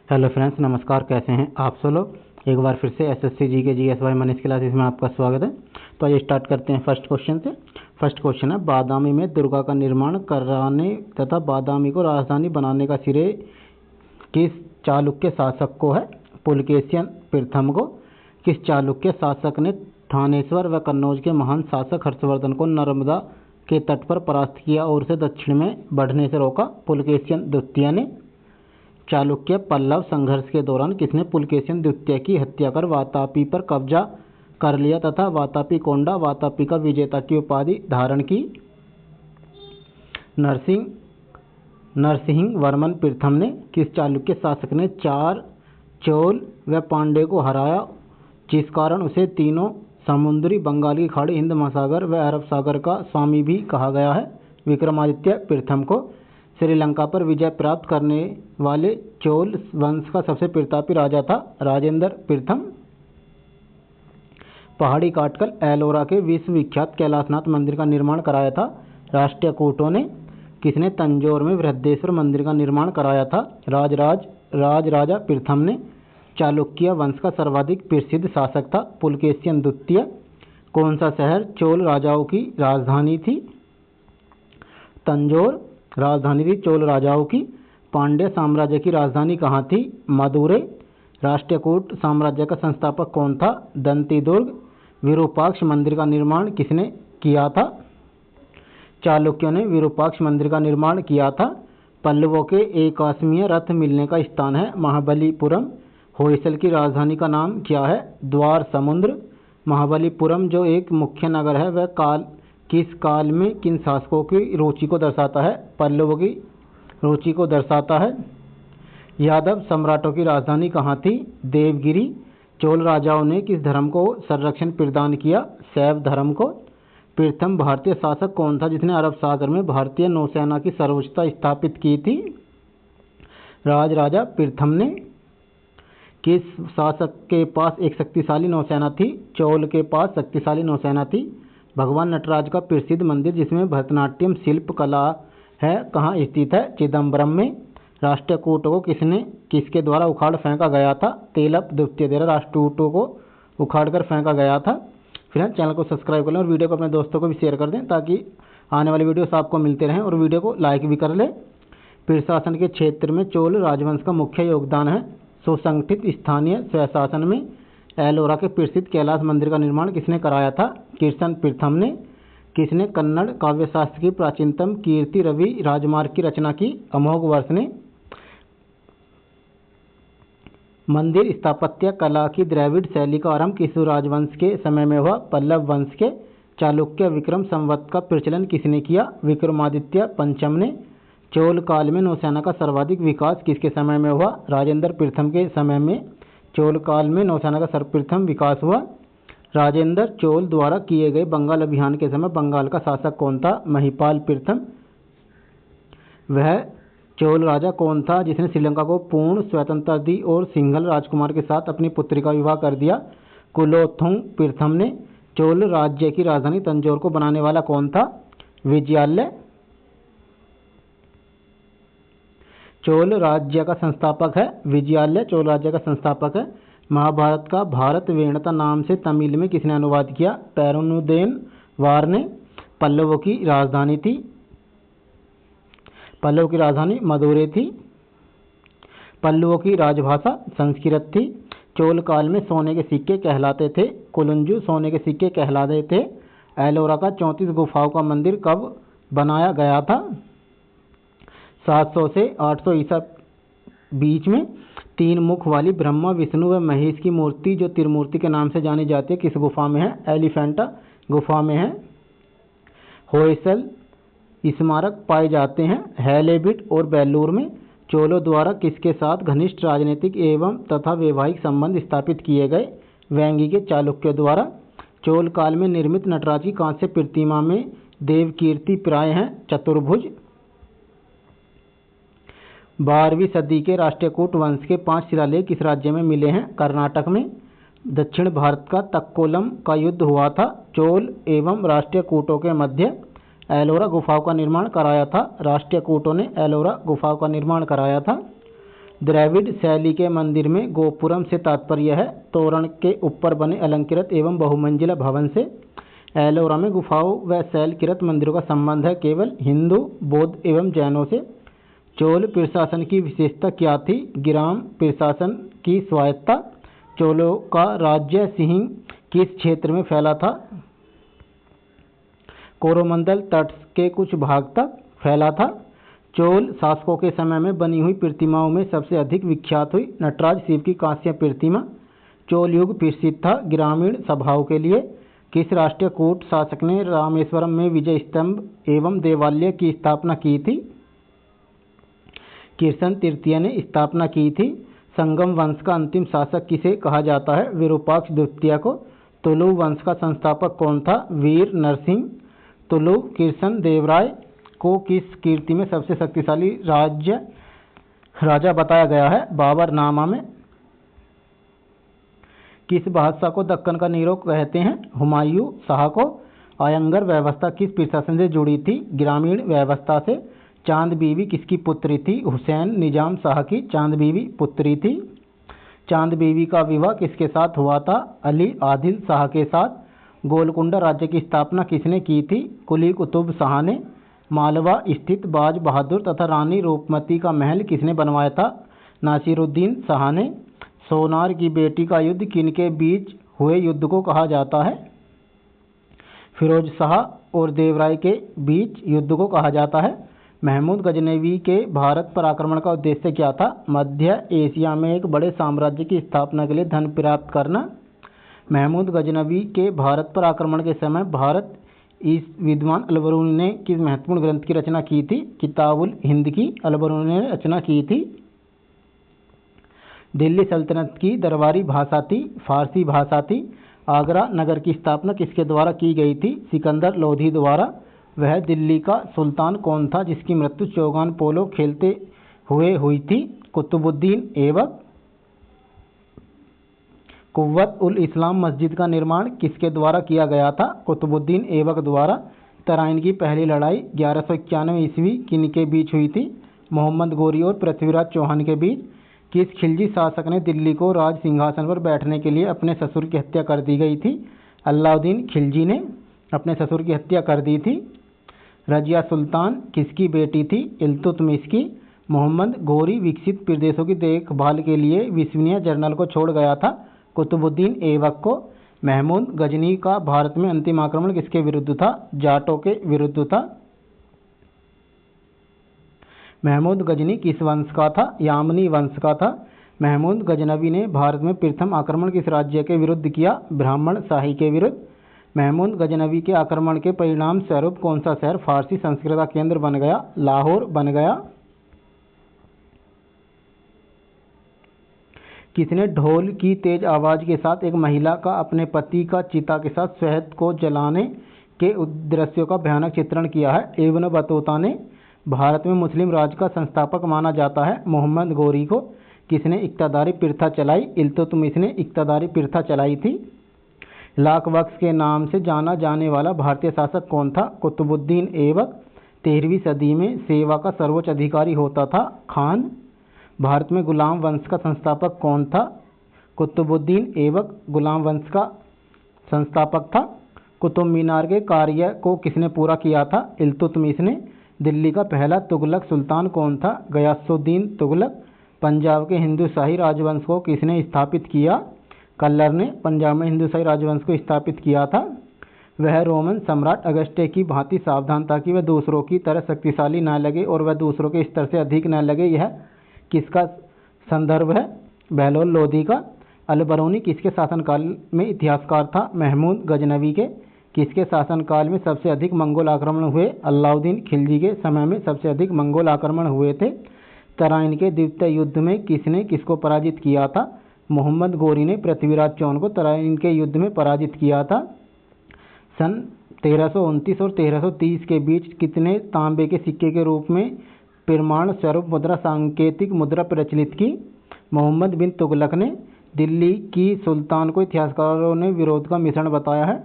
Hello friends, नमस्कार। कैसे हैं आप सब लोग। एक बार फिर से एसएससी जी के जीएस बाय मनीष क्लासेस में आपका स्वागत है। तो आइए स्टार्ट करते हैं फर्स्ट क्वेश्चन से। फर्स्ट क्वेश्चन है, बादामी में दुर्गा का निर्माण कराने तथा बादामी को राजधानी बनाने का श्रेय किस चालुक्य शासक को है। पुलकेशियन प्रथम को। किस चालुक्य शासक ने थानेश्वर व कन्नौज के महान शासक हर्षवर्धन को नर्मदा के तट पर परास्त किया और उसे दक्षिण में बढ़ने से रोका। पुलकेशियन द्वितीय ने। चालुक्य पल्लव संघर्ष के दौरान किसने पुलकेशिन द्वितीय की हत्या कर वातापी पर कब्जा कर लिया तथा वातापी कोंडा वातापी का विजेता की उपाधि धारण की। नरसिंह वर्मन प्रथम ने। किस चालुक्य शासक ने 4 चोल व पांड्य को हराया जिस कारण उसे तीनों समुद्री, बंगाल की खाड़ी, हिंद महासागर व अरब सागर का स्वामी भी कहा गया है। विक्रमादित्य प्रथम को। श्रीलंका पर विजय प्राप्त करने वाले चोल वंश का सबसे प्रतापी राजा था राजेंद्र प्रथम। पहाड़ी काटकर एलोरा के विश्व विख्यात कैलाशनाथ मंदिर का निर्माण कराया था राष्ट्रकूटों ने। किसने तंजौर में बृहदेश्वर मंदिर का निर्माण कराया था। राजा प्रथम ने। चालुक्य वंश का सर्वाधिक प्रसिद्ध शासक था पुलकेशिन द्वितीय। कौन सा शहर चोल राजाओं की राजधानी थी। तंजौर राजधानी थी चोल राजाओं की। पांड्य साम्राज्य की राजधानी कहाँ थी। मदुरै। राष्ट्रकूट साम्राज्य का संस्थापक कौन था। दंतीदुर्ग। विरूपाक्ष मंदिर का निर्माण किसने किया था। चालुक्यों ने विरूपाक्ष मंदिर का निर्माण किया था। पल्लवों के एकाश्मीय रथ मिलने का स्थान है महाबलीपुरम। होयसल की राजधानी का नाम क्या है। द्वार समुद्र। महाबलीपुरम जो एक मुख्य नगर है वह किस काल में किन शासकों की रुचि को दर्शाता है। पल्लवों की रुचि को दर्शाता है। यादव सम्राटों की राजधानी कहाँ थी। देवगिरी। चोल राजाओं ने किस धर्म को संरक्षण प्रदान किया। शैव धर्म को। प्रथम भारतीय शासक कौन था जिसने अरब सागर में भारतीय नौसेना की सर्वोच्चता स्थापित की थी। राजा प्रथम ने। किस शासक के पास एक शक्तिशाली नौसेना थी। चोल के पास शक्तिशाली नौसेना थी। भगवान नटराज का प्रसिद्ध मंदिर जिसमें भरतनाट्यम शिल्प कला है कहाँ स्थित है। चिदम्बरम में। राष्ट्रकूटों को किसके द्वारा उखाड़ फेंका गया था। तेलप द्वितीय द्वारा राष्ट्रकूटों को उखाड़कर फेंका गया था। फिर चैनल को सब्सक्राइब कर लें और वीडियो को अपने दोस्तों को भी शेयर कर दें ताकि आने वाले वीडियोस आपको मिलते रहें और वीडियो को लाइक भी कर लें। प्रशासन के क्षेत्र में चोल राजवंश का मुख्य योगदान है। सुसंगठित स्थानीय स्वशासन में एलोरा के प्रसिद्ध कैलाश मंदिर का निर्माण किसने कराया था। कृष्ण प्रथम ने। किसने कन्नड़ काव्यशास्त्र की प्राचीनतम कीर्ति रवि राजमार्ग की रचना की। अमोघ वर्ष ने। मंदिर स्थापत्य कला की द्रविड़ शैली का आरंभ किस राजवंश के समय में हुआ। पल्लव वंश के। चालुक्य विक्रम संवत का प्रचलन किसने किया। विक्रमादित्य पंचम ने। चोल काल में नौसेना का सर्वाधिक विकास किसके समय में हुआ। राजेंद्र प्रथम के समय में चोल काल में नौसेना का सर्वप्रथम विकास हुआ। राजेंद्र चोल द्वारा किए गए बंगाल अभियान के समय बंगाल का शासक कौन था। महिपाल प्रथम। वह चोल राजा कौन था जिसने श्रीलंका को पूर्ण स्वतंत्रता दी और सिंघल राजकुमार के साथ अपनी पुत्री का विवाह कर दिया। कुलोथुंग प्रथम ने। चोल राज्य की राजधानी तंजौर को बनाने वाला कौन था। विजयालय। चोल राज्य का संस्थापक है विजयालय। चोल राज्य का संस्थापक है। महाभारत का भारत वेणता नाम से तमिल में किसने अनुवाद किया। पेरुनुदेन वार ने। पल्लवों की राजधानी थी। पल्लव की राजधानी मदुरै थी। पल्लवों की राजभाषा संस्कृत थी। चोल काल में सोने के सिक्के कहलाते थे। कुलुंजू सोने के सिक्के कहलाते थे। एलोरा का 34 गुफाओं का मंदिर कब बनाया गया था। 700 से 800 ईसा बीच में। 3 मुख वाली ब्रह्मा विष्णु व महेश की मूर्ति जो त्रिमूर्ति के नाम से जानी जाती है किस गुफा में है। एलिफेंटा गुफा में है। होयसल स्मारक पाए जाते हैं हैलेबिट और बेलूर में। चोलों द्वारा किसके साथ घनिष्ठ राजनीतिक एवं तथा वैवाहिक संबंध स्थापित किए गए। वेंगी के चालुक्य द्वारा। चोल काल में निर्मित नटराज की कांस्य प्रतिमा में देवकीर्ति प्राय हैं चतुर्भुज। 12वीं सदी के राष्ट्रकूट वंश के 5 शिलालेख किस राज्य में मिले हैं। कर्नाटक में। दक्षिण भारत का तक्कोलम का युद्ध हुआ था चोल एवं राष्ट्रकूटों के मध्य। एलोरा गुफाओं का निर्माण कराया था राष्ट्रकूटों ने। एलोरा गुफाओं का निर्माण कराया था। द्रविड़ शैली के मंदिर में गोपुरम से तात्पर्य है तोरण के ऊपर बने अलंकृत एवं बहुमंजिला भवन से। एलोरा में गुफाओं व शैलकृत मंदिरों का संबंध है केवल हिंदू, बौद्ध एवं जैनों से। चोल प्रशासन की विशेषता क्या थी? ग्राम प्रशासन की स्वायत्तता। चोलों का राज्य सिंह किस क्षेत्र में फैला था? कोरोमंडल तट के कुछ भाग तक फैला था। चोल शासकों के समय में बनी हुई प्रतिमाओं में सबसे अधिक विख्यात हुई नटराज शिव की कांस्य प्रतिमा। चोल युग प्रसिद्ध था ग्रामीण सभाओं के लिए। किस राष्ट्रीय कूट शासक ने रामेश्वरम में विजय स्तंभ एवं देवालय की स्थापना की थी? कृष्ण तृतीय ने स्थापना की थी। संगम वंश का अंतिम शासक किसे कहा जाता है? विरूपाक्ष द्वितीय को। तुलु वंश का संस्थापक कौन था? वीर नरसिंह। तुलु कृष्ण देवराय को किस कीर्ति में सबसे शक्तिशाली राजा बताया गया है? बाबरनामा में। किस बादशाह को दक्कन का नीरो कहते हैं? हुमायूं शाह को। आयंगर व्यवस्था किस प्रशासन से जुड़ी थी? ग्रामीण व्यवस्था से। चांद बीवी किसकी पुत्री थी? हुसैन निजाम शाह की चांद बीवी पुत्री थी। चांद बीवी का विवाह किसके साथ हुआ था? अली आदिल शाह के साथ। गोलकुंडा राज्य की स्थापना किसने की थी? कुली कुतुब शाह ने। मालवा स्थित बाज बहादुर तथा रानी रूपमती का महल किसने बनवाया था? नासिरुद्दीन शाह ने। सोनार की बेटी का युद्ध किनके बीच हुए युद्ध को कहा जाता है? फिरोज शाह और देवराय के बीच युद्ध को कहा जाता है। महमूद गजनवी के भारत पर आक्रमण का उद्देश्य क्या था? मध्य एशिया में एक बड़े साम्राज्य की स्थापना के लिए धन प्राप्त करना। महमूद गजनवी के भारत पर आक्रमण के समय भारत इस विद्वान अलबरूनी ने किस महत्वपूर्ण ग्रंथ की रचना की थी? किताबुल हिंद की अलबरूनी ने रचना की थी। दिल्ली सल्तनत की दरबारी भाषा थी फारसी भाषा थी। आगरा नगर की स्थापना किसके द्वारा की गई थी? सिकंदर लोधी द्वारा। वह दिल्ली का सुल्तान कौन था जिसकी मृत्यु चौगान पोलो खेलते हुए हुई थी? कुतुबुद्दीन ऐबक। कुव्वत उल इस्लाम मस्जिद का निर्माण किसके द्वारा किया गया था? कुतुबुद्दीन ऐबक द्वारा। तराइन की पहली लड़ाई 1191 ईस्वी किनके बीच हुई थी? मोहम्मद गोरी और पृथ्वीराज चौहान के बीच। किस खिलजी शासक ने दिल्ली को राज सिंहासन पर बैठने के लिए अपने ससुर की हत्या कर दी गई थी? अलाउद्दीन खिलजी ने अपने ससुर की हत्या कर दी थी। रजिया सुल्तान किसकी बेटी थी? इल्तुतमिश की। मोहम्मद गोरी विकसित प्रदेशों की देखभाल के लिए विश्वसनीय जर्नल को छोड़ गया था? कुतुबुद्दीन ऐबक को। महमूद गजनी का भारत में अंतिम आक्रमण किसके विरुद्ध था? जाटों के विरुद्ध था। महमूद गजनी किस वंश का था? यामनी वंश का था। महमूद गजनवी ने भारत में प्रथम आक्रमण किस राज्य के विरुद्ध किया? ब्राह्मण शाही के विरुद्ध। महमूद गजनवी के आक्रमण के परिणाम स्वरूप कौन सा शहर फारसी संस्कृति का केंद्र बन गया? लाहौर बन गया। किसने ढोल की तेज आवाज के साथ एक महिला का अपने पति का चिता के साथ शहद को जलाने के दृश्यों का भयानक चित्रण किया है? इब्न बतूता ने। भारत में मुस्लिम राज का संस्थापक माना जाता है मोहम्मद गोरी को। किसने इक्तादारी प्रथा चलाई? इल्तुतमिश ने इक्तादारी प्रथा चलाई थी। लाख बख्श के नाम से जाना जाने वाला भारतीय शासक कौन था? कुतुबुद्दीन ऐबक। 13वीं सदी में सेवा का सर्वोच्च अधिकारी होता था खान। भारत में गुलाम वंश का संस्थापक कौन था? कुतुबुद्दीन ऐबक गुलाम वंश का संस्थापक था। कुतुब मीनार के कार्य को किसने पूरा किया था? इल्तुतमिश ने। दिल्ली का पहला तुगलक सुल्तान कौन था? गयासुद्दीन तुगलक। पंजाब के हिंदू शाही राजवंश को किसने स्थापित किया? कल्लर ने पंजाब में हिंदू शाही राजवंश को स्थापित किया था। वह रोमन सम्राट अगस्टे की भांति सावधान था कि वह दूसरों की तरह शक्तिशाली न लगे और वह दूसरों के स्तर से अधिक न लगे। यह किसका संदर्भ है? बहलोल लोधी का। अलबरूनी किसके शासनकाल में इतिहासकार था? महमूद गजनवी के। किसके शासनकाल में सबसे अधिक मंगोल आक्रमण हुए? अलाउद्दीन खिलजी के समय में सबसे अधिक मंगोल आक्रमण हुए थे। तराइन के द्वितीय युद्ध में किसने किसको पराजित किया था? मोहम्मद गोरी ने पृथ्वीराज चौहान को तराइन के युद्ध में पराजित किया था। सन 1329 और 1330 के बीच कितने तांबे के सिक्के के रूप में प्रमाण स्वरूप मुद्रा सांकेतिक मुद्रा प्रचलित की? मोहम्मद बिन तुगलक ने। दिल्ली की सुल्तान को इतिहासकारों ने विरोध का मिश्रण बताया है।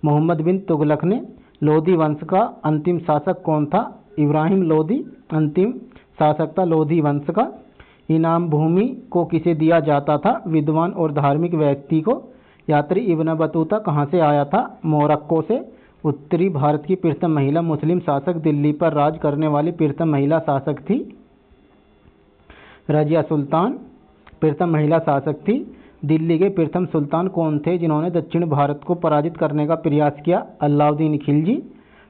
मोहम्मद बिन तुगलक ने। लोधी वंश का अंतिम शासक कौन था? इब्राहिम लोधी अंतिम शासक था लोधी वंश का। इनाम भूमि को किसे दिया जाता था? विद्वान और धार्मिक व्यक्ति को। यात्री इब्न बतूता कहाँ से आया था? मोरक्को से। उत्तरी भारत की प्रथम महिला मुस्लिम शासक दिल्ली पर राज करने वाली प्रथम महिला शासक थी रजिया सुल्तान। प्रथम महिला शासक थी। दिल्ली के प्रथम सुल्तान कौन थे जिन्होंने दक्षिण भारत को पराजित करने का प्रयास किया? अलाउद्दीन खिलजी।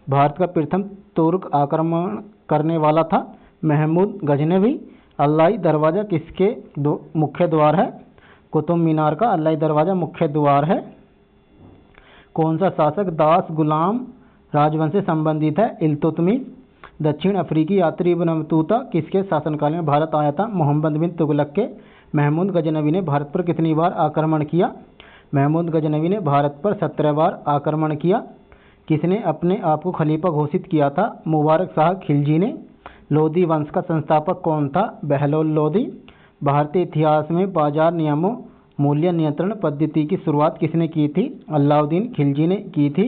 भारत का प्रथम तुर्क आक्रमण करने वाला था महमूद गजनवी। अल्लाही दरवाज़ा किसके मुख्य द्वार है? कुतुब मीनार का अल्लाही दरवाज़ा मुख्य द्वार है। कौन सा शासक दास गुलाम राजवंश से संबंधित है? इल्तुतमिश। दक्षिण अफ्रीकी यात्री इब्न बतूता किसके शासनकाल में भारत आया था? मोहम्मद बिन तुगलक के। महमूद गजनवी ने भारत पर कितनी बार आक्रमण किया? महमूद गजनवी ने भारत पर 17 बार आक्रमण किया। किसने अपने आप को खलीफा घोषित किया था? मुबारक शाह खिलजी ने। लोधी वंश का संस्थापक कौन था? बहलोल लोधी। भारतीय इतिहास में बाजार नियमों मूल्य नियंत्रण पद्धति की शुरुआत किसने की थी? अलाउद्दीन खिलजी ने की थी।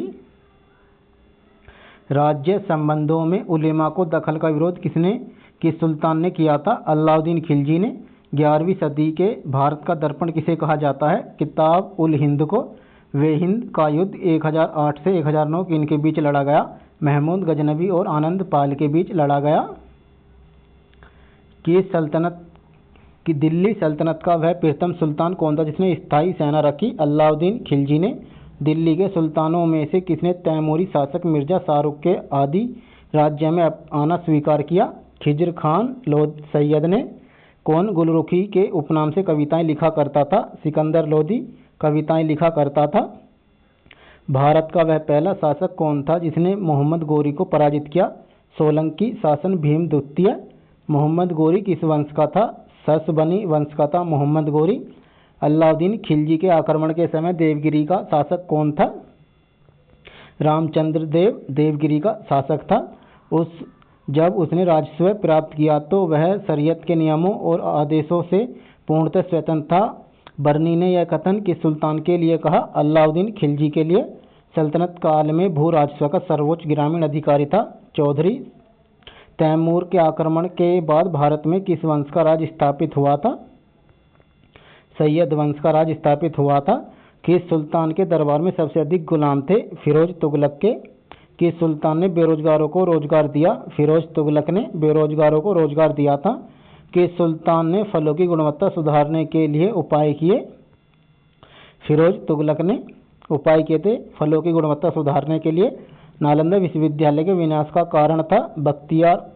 राज्य संबंधों में उलेमा को दखल का विरोध किस सुल्तान ने किया था? अलाउद्दीन खिलजी ने। 11वीं सदी के भारत का दर्पण किसे कहा जाता है? किताब उल हिंद को। वे हिंद का युद्ध 1008 से 1009 किनके बीच लड़ा गया? महमूद गजनवी और आनंद पाल के बीच लड़ा गया। दिल्ली सल्तनत का वह प्रथम सुल्तान कौन था जिसने स्थायी सेना रखी? अलाउद्दीन खिलजी ने। दिल्ली के सुल्तानों में से किसने तैमूरी शासक मिर्जा शाहरुख के आदि राज्य में आना स्वीकार किया? खिज्र खान लोधी सैयद ने। कौन गुलरुखी के उपनाम से कविताएं लिखा करता था? सिकंदर लोधी कविताएं लिखा करता था। भारत का वह पहला शासक कौन था जिसने मोहम्मद गोरी को पराजित किया? सोलंकी शासन भीम द्वितीय। मोहम्मद गोरी किस वंश का था? ससबनी वंश का था मोहम्मद गोरी। अलाउद्दीन खिलजी के आक्रमण के समय देवगिरी का शासक कौन था? रामचंद्र देव देवगिरी का शासक था। जब उसने राजस्व प्राप्त किया तो वह शरीयत के नियमों और आदेशों से पूर्णतः स्वतंत्र था। बर्नी ने यह कथन किस सुल्तान के लिए कहा? अलाउद्दीन खिलजी के लिए। सल्तनत काल में भू राजस्व का सर्वोच्च ग्रामीण अधिकारी था चौधरी। तैमूर के आक्रमण के बाद भारत में किस वंश का राज स्थापित हुआ था? सैयद वंश का राज स्थापित हुआ था। किस सुल्तान के दरबार में सबसे अधिक गुलाम थे? फिरोज तुगलक के। किस सुल्तान ने बेरोजगारों को रोजगार दिया? फिरोज तुगलक ने बेरोजगारों को रोजगार दिया था। किस सुल्तान ने फलों की गुणवत्ता सुधारने के लिए उपाय किए? फिरोज तुगलक ने उपाय किए थे फलों की गुणवत्ता सुधारने के लिए। नालंदा विश्वविद्यालय के विनाश का कारण था बख्तियार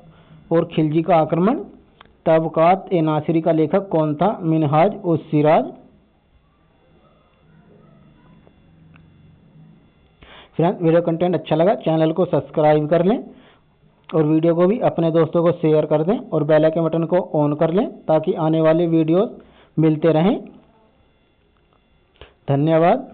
और खिलजी का आक्रमण। तबकात ए नासिरी का लेखक कौन था? मिनहाज उस सिराज। फ्रेंड्स, वीडियो कंटेंट अच्छा लगा चैनल को सब्सक्राइब कर लें और वीडियो को भी अपने दोस्तों को शेयर कर दें और बेल आइकन बटन को ऑन कर लें ताकि आने वाले वीडियोस मिलते रहें। धन्यवाद।